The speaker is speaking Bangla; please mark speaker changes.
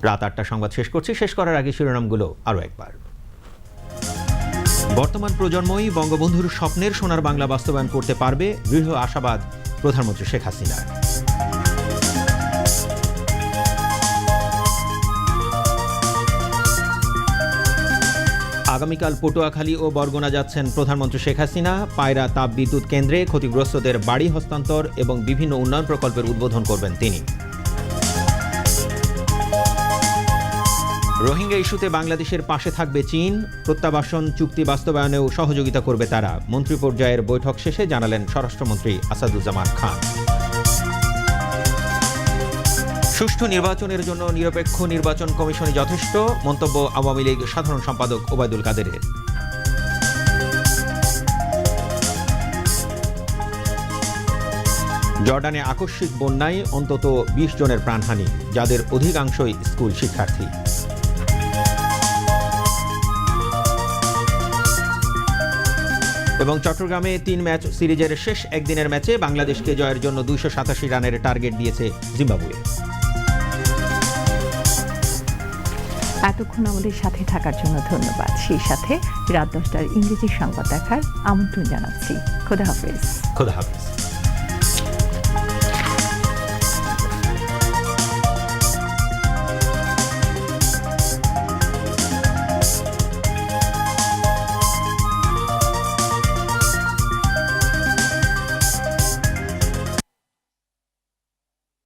Speaker 1: রাত ৮টা সংবাদ শেষ করছি। শেষ করার আগে শিরোনামগুলো আরও একবার। বর্তমান প্রজন্মই বঙ্গবন্ধুর স্বপ্নের সোনার বাংলা বাস্তবায়ন করতে পারবে, দৃঢ় আশাবাদ প্রধানমন্ত্রী শেখ হাসিনার। আগামীকাল পটুয়াখালী ও বরগুনা যাচ্ছেন প্রধানমন্ত্রী শেখ হাসিনা। পায়রা তাপ বিদ্যুৎ কেন্দ্রে ক্ষতিগ্রস্তদের বাড়ি হস্তান্তর এবং বিভিন্ন উন্নয়ন প্রকল্পের উদ্বোধন করবেন তিনি। রোহিঙ্গা ইস্যুতে বাংলাদেশের পাশে থাকবে চীন, প্রত্যাবাসন চুক্তি বাস্তবায়নেও সহযোগিতা করবে তারা, মন্ত্রী পর্যায়ের বৈঠক শেষে জানালেন স্বরাষ্ট্রমন্ত্রী আসাদুজ্জামান খান। সুষ্ঠু নির্বাচনের জন্য নিরপেক্ষ নির্বাচন কমিশনই যথেষ্ট, মন্তব্য আওয়ামী লীগ সাধারণ সম্পাদক ওবায়দুল কাদেরের। জর্ডানে আকস্মিক বন্যায় অন্তত ২০ জনের প্রাণহানি, যাদের অধিকাংশই স্কুল শিক্ষার্থী। এবং চট্টগ্রামে ৩ ম্যাচ সিরিজের শেষ একদিনের ম্যাচে বাংলাদেশকে জয়ের জন্য ২৮৭ রানের টার্গেট দিয়েছে জিম্বাবুয়ে।
Speaker 2: এতক্ষণ আমাদের সাথে থাকার জন্য ধন্যবাদ। সেই সাথে রাত ১০টার ইংরেজি সংবাদ দেখার আমন্ত্রণ জানাচ্ছি। খোদা হাফেজ।
Speaker 1: খোদা হাফেজ।